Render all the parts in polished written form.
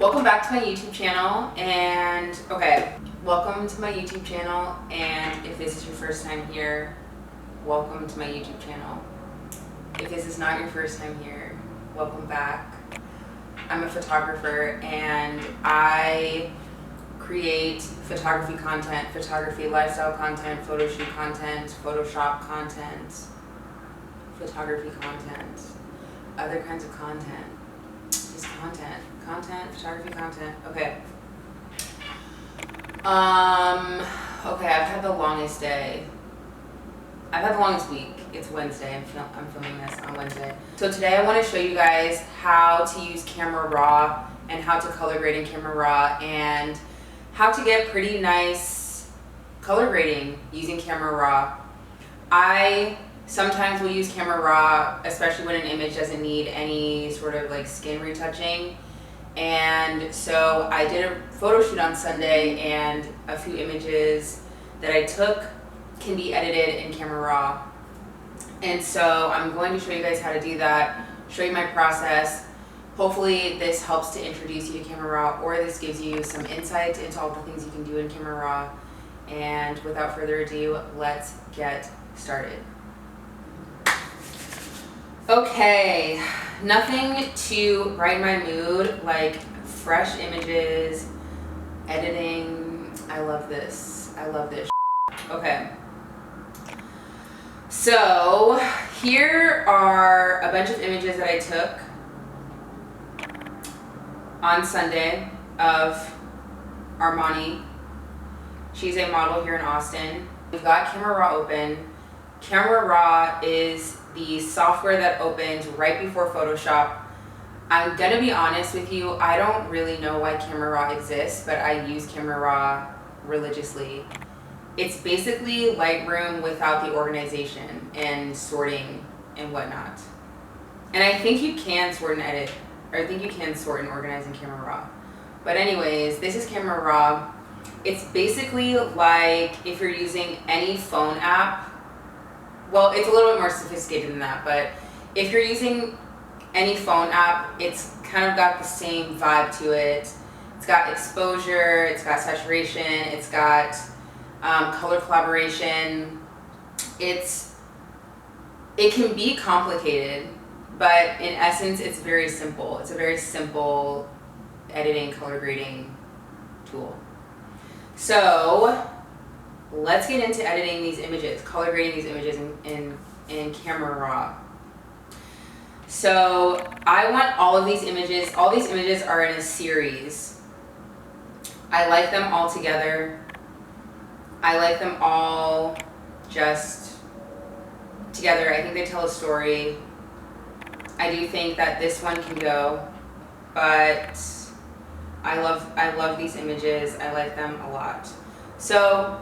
Welcome back to my YouTube channel, and welcome to my YouTube channel, and if this is your first time here, welcome to my YouTube channel. If this is not your first time here, welcome back. I'm a photographer and I create photography content, photography lifestyle content, photo shoot content, Photoshop content, photography content, other kinds of content. Just content, photography content. Okay, I've had the longest day. I've had the longest week. It's Wednesday. I'm filming this on Wednesday. So today I want to show you guys how to use Camera Raw and how to color grade in Camera Raw and how to get pretty nice color grading using Camera Raw. I sometimes will use Camera Raw, especially when an image doesn't need any sort of like skin retouching. And so I did a photo shoot on Sunday, and a few images that I took can be edited in Camera Raw. And so I'm going to show you guys how to do that, show you my process. Hopefully this helps to introduce you to Camera Raw, or this gives you some insight into all the things you can do in Camera Raw. And without further ado, let's get started. Okay, nothing to brighten my mood like fresh images, editing. I love this. Okay. So here are a bunch of images that I took on Sunday of Armani. She's a model here in Austin. We've got Camera Raw open. Camera Raw is the software that opens right before Photoshop. I'm gonna be honest with you, I don't really know why Camera Raw exists, but I use Camera Raw religiously. It's basically Lightroom without the organization and sorting and whatnot. And I think you can sort and edit, or I think you can sort and organize in Camera Raw. But anyways, this is Camera Raw. It's basically like if you're using any phone app. Well, it's a little bit more sophisticated than that, but if you're using any phone app, it's kind of got the same vibe to it. It's got exposure, it's got saturation, it's got color collaboration. It can be complicated, but in essence, it's very simple. It's a very simple editing, color grading tool. So let's get into editing these images, color grading these images in Camera Raw. So I want all these images are in a series. I like them all together. I like them all just together. I think they tell a story. I do think that this one can go, but I love these images. I like them a lot. So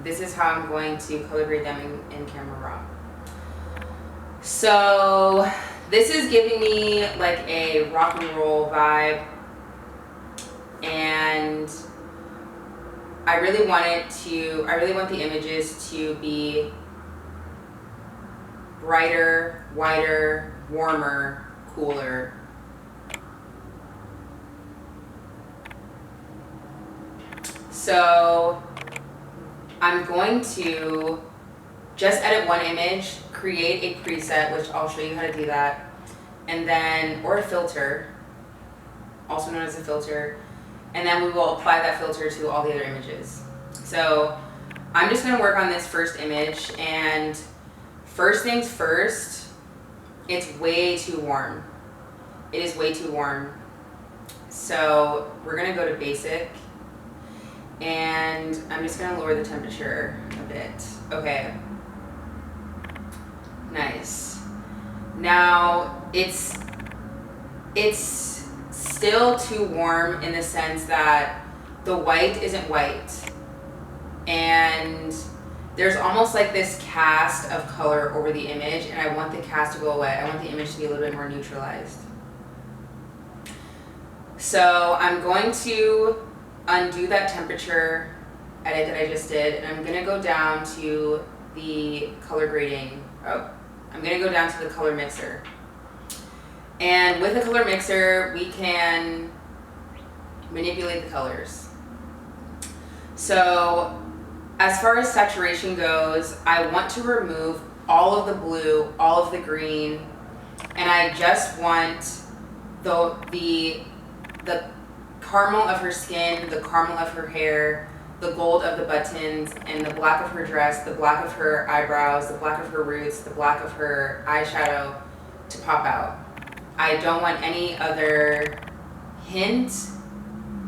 this is how I'm going to color grade them in Camera Raw. So this is giving me like a rock and roll vibe, and I really want the images to be brighter, whiter, warmer, cooler. So I'm going to just edit one image, create a preset, which I'll show you how to do that, and then, or a filter, also known as a filter, and then we will apply that filter to all the other images. So I'm just gonna work on this first image, and first things first, it's way too warm. It is way too warm. So we're gonna go to basic, and I'm just gonna lower the temperature a bit. Okay. Nice. Now it's still too warm in the sense that the white isn't white, and there's almost like this cast of color over the image, and I want the cast to go away. I want the image to be a little bit more neutralized. So I'm going to undo that temperature edit that I just did, and I'm gonna go down to the color grading. I'm gonna go down to the color mixer. And with the color mixer, we can manipulate the colors. So as far as saturation goes, I want to remove all of the blue, all of the green, and I just want the caramel of her skin, the caramel of her hair, the gold of the buttons, and the black of her dress, the black of her eyebrows, the black of her roots, the black of her eyeshadow to pop out. I don't want any other hint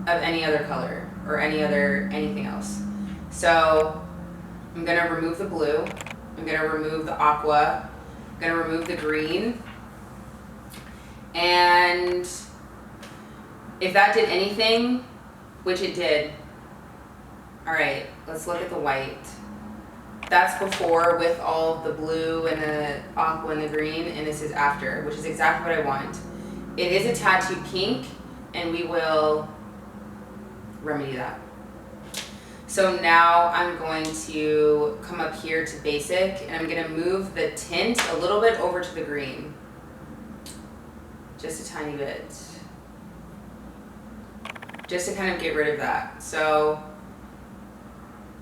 of any other color or anything else. So I'm gonna remove the blue, I'm gonna remove the aqua, I'm gonna remove the green, and if that did anything, which it did, all right, let's look at the white. That's before with all of the blue and the aqua and the green, and this is after, which is exactly what I want. It is a tad too pink, and we will remedy that. So now I'm going to come up here to basic, and I'm gonna move the tint a little bit over to the green. Just a tiny bit. Just to kind of get rid of that. So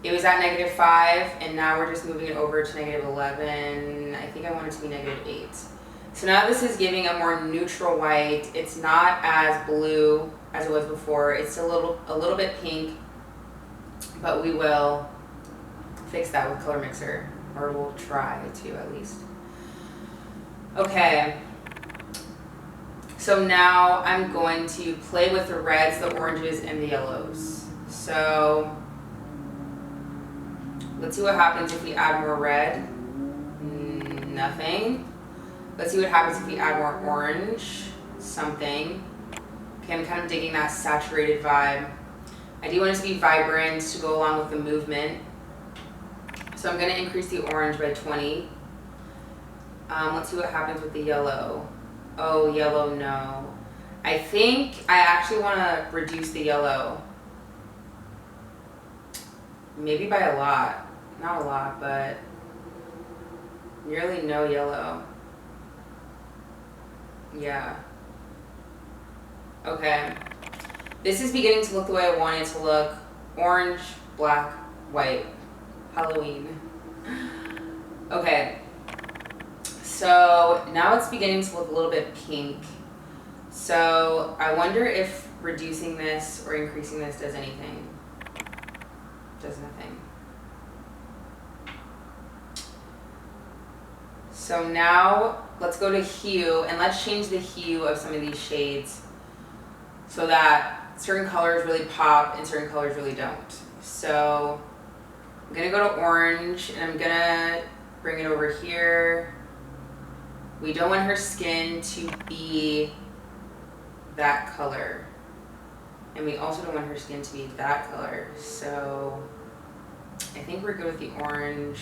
it was at -5, and now we're just moving it over to -11. I think I want it to be -8. So now this is giving a more neutral white. It's not as blue as it was before. It's a little bit pink, but we will fix that with Color Mixer, or we'll try to at least. Okay. So now I'm going to play with the reds, the oranges, and the yellows. So let's see what happens if we add more red. Nothing. Let's see what happens if we add more orange. Something. Okay, I'm kind of digging that saturated vibe. I do want it to be vibrant to go along with the movement. So I'm going to increase the orange by 20. Let's see what happens with the yellow. Oh, yellow, no. I think I actually want to reduce the yellow. Maybe by a lot. Not a lot, but nearly no yellow. Yeah. Okay. This is beginning to look the way I want it to look. Orange, black, white. Halloween. Okay. So now it's beginning to look a little bit pink. So I wonder if reducing this or increasing this does anything. Does nothing. So now let's go to hue, and let's change the hue of some of these shades so that certain colors really pop and certain colors really don't. So I'm gonna go to orange, and I'm gonna bring it over here. We don't want her skin to be that color. And we also don't want her skin to be that color. So I think we're good with the orange.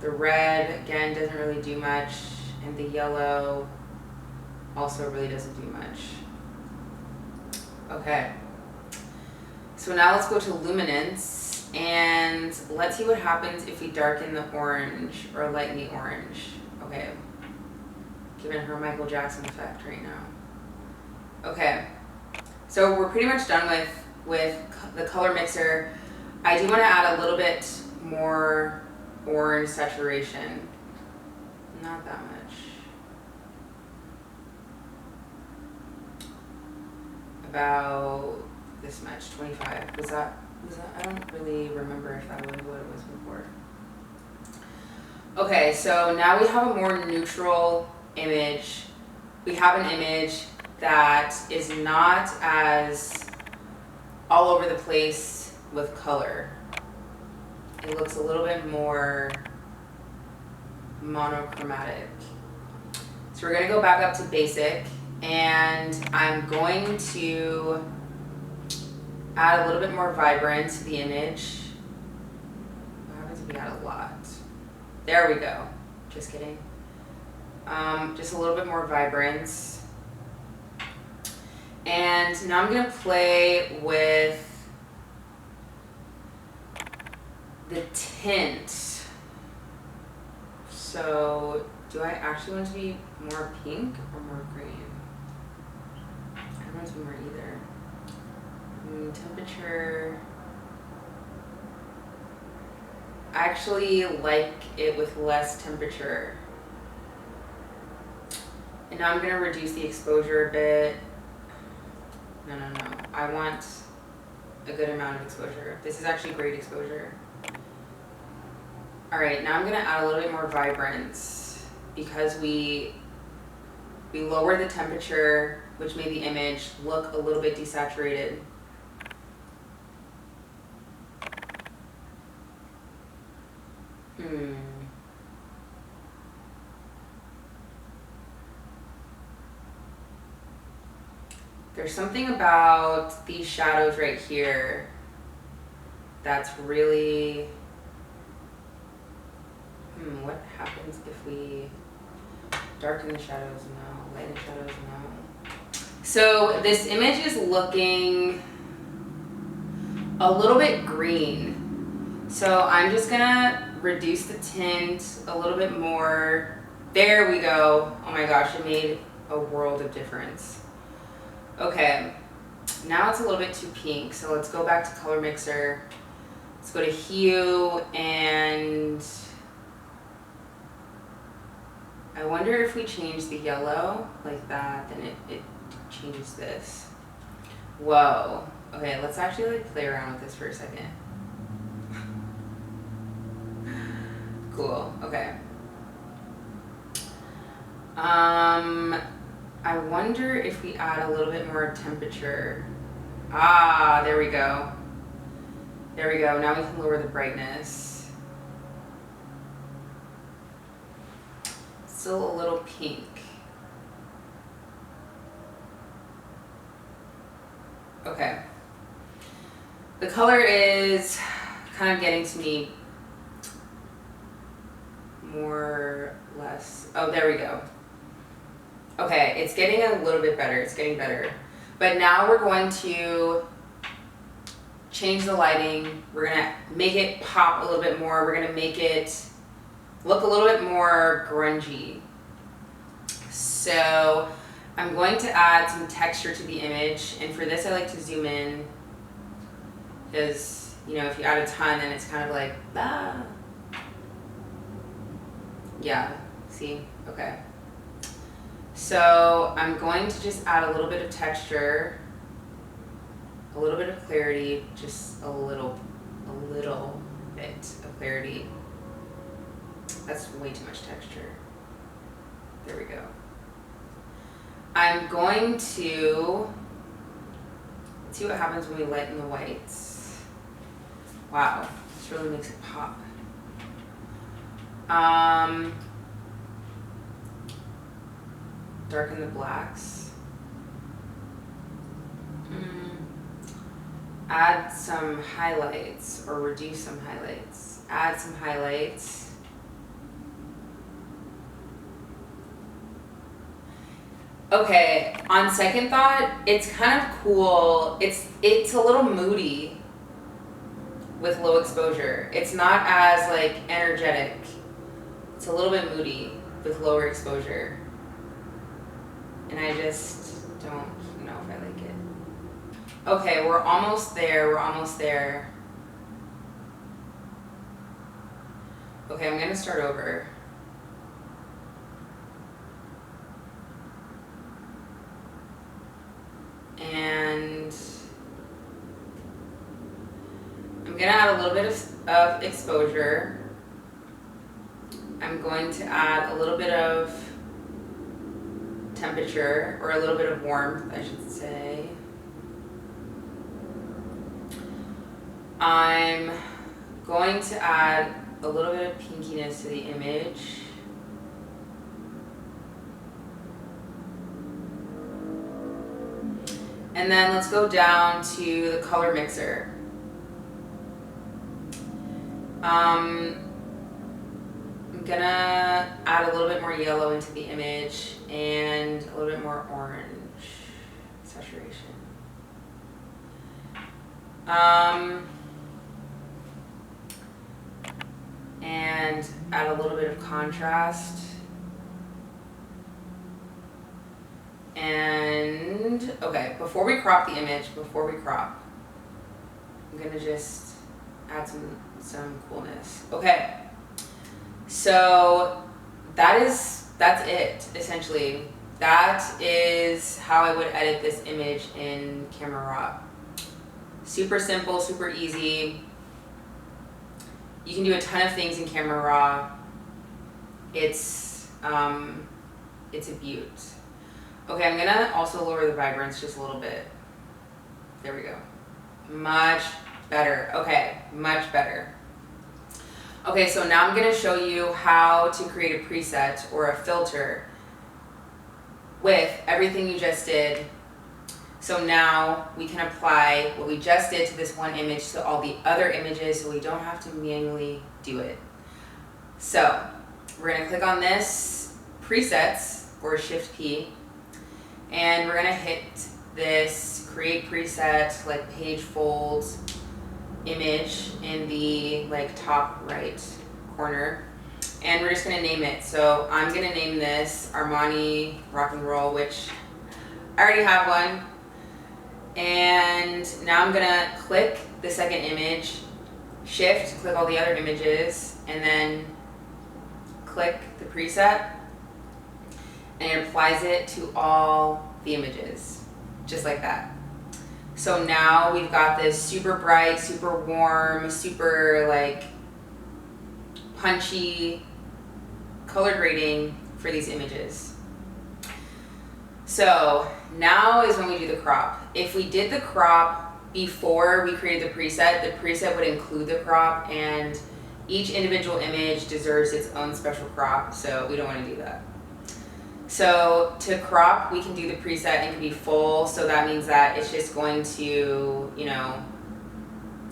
The red, again, doesn't really do much. And the yellow also really doesn't do much. Okay. So now let's go to Luminance, and let's see what happens if we darken the orange or lighten the orange. Okay. Giving her Michael Jackson effect right now. Okay. So we're pretty much done with the Color Mixer. I do want to add a little bit more orange saturation. Not that much. About this much, 25. Was that, I don't really remember if that was what it was before. Okay, so now we have a more neutral image. We have an image that is not as all over the place with color. It looks a little bit more monochromatic. So we're gonna go back up to basic, and I'm going to add a little bit more vibrance to the image. What happens if we add a lot? There we go. Just kidding. Just a little bit more vibrance. And now I'm gonna play with the tint. So do I actually want it to be more pink or more green? I don't want it to be more either. Temperature. I actually like it with less temperature. And now I'm gonna reduce the exposure a bit. No. I want a good amount of exposure. This is actually great exposure. All right, now I'm gonna add a little bit more vibrance because we lowered the temperature, which made the image look a little bit desaturated. There's something about these shadows right here that's really, what happens if we darken the shadows? No. Lighten the shadows? No. So this image is looking a little bit green. So I'm just gonna reduce the tint a little bit more. There we go. Oh my gosh, it made a world of difference. Okay, now it's a little bit too pink, so let's go back to color mixer. Let's go to hue, and I wonder if we change the yellow like that, then it changes this. Whoa. Okay, let's actually like play around with this for a second. Cool, okay. I wonder if we add a little bit more temperature. Ah, there we go. There we go. Now we can lower the brightness. Still a little pink. Okay. The color is kind of getting to me more, less. Oh, there we go. Okay, it's getting a little bit better. It's getting better. But now we're going to change the lighting. We're going to make it pop a little bit more. We're going to make it look a little bit more grungy. So I'm going to add some texture to the image. And for this, I like to zoom in because, you know, if you add a ton, then it's kind of like, ah. Yeah, see? Okay. So I'm going to just add a little bit of texture, a little bit of clarity, just a little bit of clarity. That's way too much texture. There we go. I'm going to, let's see what happens when we lighten the whites. Wow, this really makes it pop. Darken the blacks. Add some highlights or reduce some highlights. Add some highlights. Okay, on second thought, it's kind of cool. It's a little moody with low exposure. It's not as like energetic. It's a little bit moody with lower exposure. And I just don't know if I like it. Okay, we're almost there. We're almost there. Okay, I'm gonna start over. And I'm gonna add a little bit of exposure. I'm going to add a little bit of temperature, or a little bit of warmth, I should say. I'm going to add a little bit of pinkiness to the image. And then let's go down to the color mixer. I'm gonna add a little bit more yellow into the image and a little bit more orange saturation. And add a little bit of contrast. And okay, before we crop the image, I'm gonna just add some coolness. Okay, so that's it, essentially. That is how I would edit this image in Camera Raw. Super simple, super easy. You can do a ton of things in Camera Raw. It's a beaut. Okay, I'm gonna also lower the vibrance just a little bit. There we go. Much better. Okay, much better. Okay, so now I'm gonna show you how to create a preset or a filter with everything you just did. So now we can apply what we just did to this one image to all the other images so we don't have to manually do it. So we're gonna click on this presets or Shift P, and we're gonna hit this create preset like page folds image in the like top right corner, and we're just gonna name it. So I'm gonna name this Armani Rock and Roll, which I already have one. And now I'm gonna click the second image, shift, click all the other images, and then click the preset, and it applies it to all the images, just like that. So now we've got this super bright, super warm, super like punchy color grading for these images. So now is when we do the crop. If we did the crop before we created the preset would include the crop, and each individual image deserves its own special crop, so we don't want to do that. So to crop, we can do the preset and it can be full, so that means that it's just going to, you know,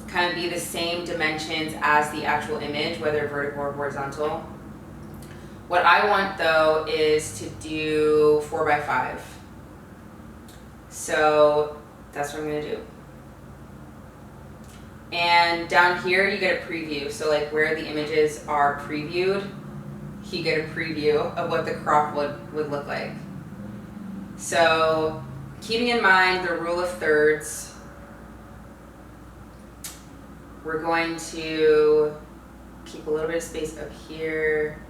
kind of be the same dimensions as the actual image, whether vertical or horizontal. What I want though is to do 4x5. So that's what I'm gonna do. And down here you get a preview. So like where the images are previewed, you get a preview of what the crop would look like. So keeping in mind the rule of thirds, we're going to keep a little bit of space up here,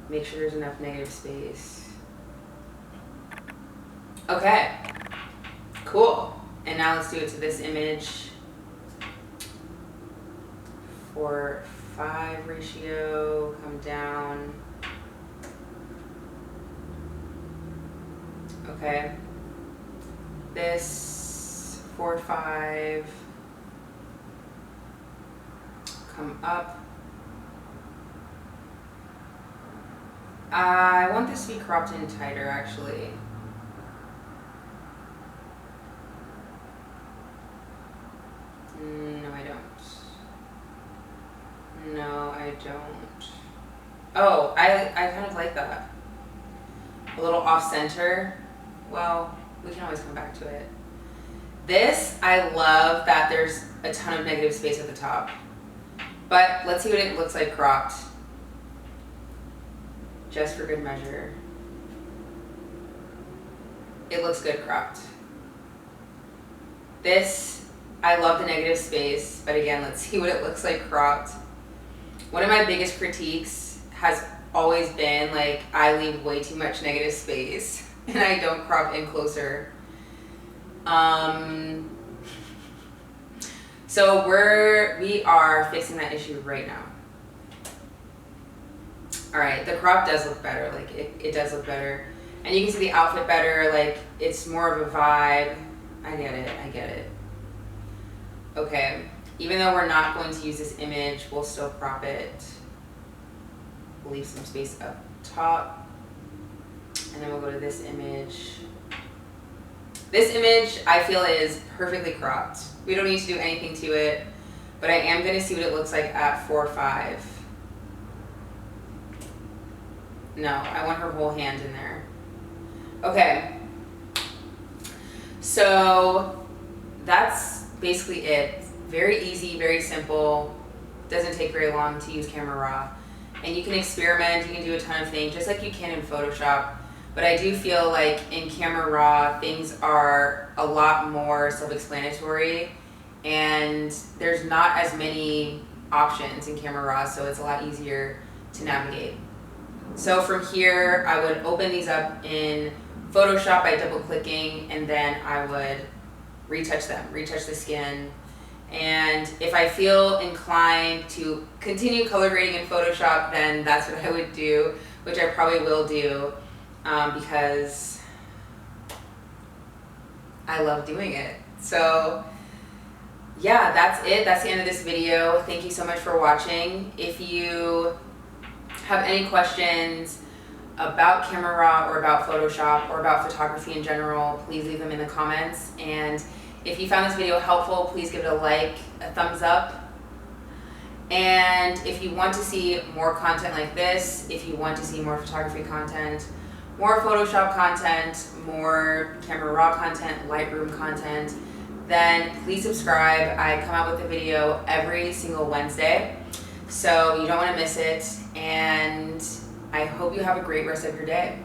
make sure there's enough negative space. Okay, cool. And now let's do it to this image. 4:5 ratio, come down. Okay. This 4:5, come up. I want this to be cropped in tighter actually. No, I don't. No, I don't. Oh, I kind of like that. A little off center. Well, we can always come back to it. This, I love that there's a ton of negative space at the top. But let's see what it looks like cropped. Just for good measure. It looks good cropped. This, I love the negative space, but again, let's see what it looks like cropped. One of my biggest critiques has always been like I leave way too much negative space and I don't crop in closer. So we are fixing that issue right now. All right, the crop does look better. Like it does look better, and you can see the outfit better. Like it's more of a vibe. I get it. Okay. Even though we're not going to use this image, we'll still crop it. We'll leave some space up top. And then we'll go to this image. This image, I feel, is perfectly cropped. We don't need to do anything to it, but I am going to see what it looks like at 4:5. No, I want her whole hand in there. Okay. So that's basically it. Very easy, very simple, doesn't take very long to use Camera Raw. And you can experiment, you can do a ton of things, just like you can in Photoshop. But I do feel like in Camera Raw, things are a lot more self-explanatory, and there's not as many options in Camera Raw, so it's a lot easier to navigate. So from here, I would open these up in Photoshop by double clicking, and then I would retouch them, retouch the skin. And if I feel inclined to continue color grading in Photoshop, then that's what I would do, which I probably will do, because I love doing it. So yeah, that's it. That's the end of this video. Thank you so much for watching. If you have any questions about Camera Raw or about Photoshop or about photography in general, please leave them in the comments. And if you found this video helpful, please give it a like, a thumbs up. And if you want to see more content like this, if you want to see more photography content, more Photoshop content, more Camera Raw content, Lightroom content, then please subscribe. I come out with a video every single Wednesday, so you don't want to miss it. And I hope you have a great rest of your day.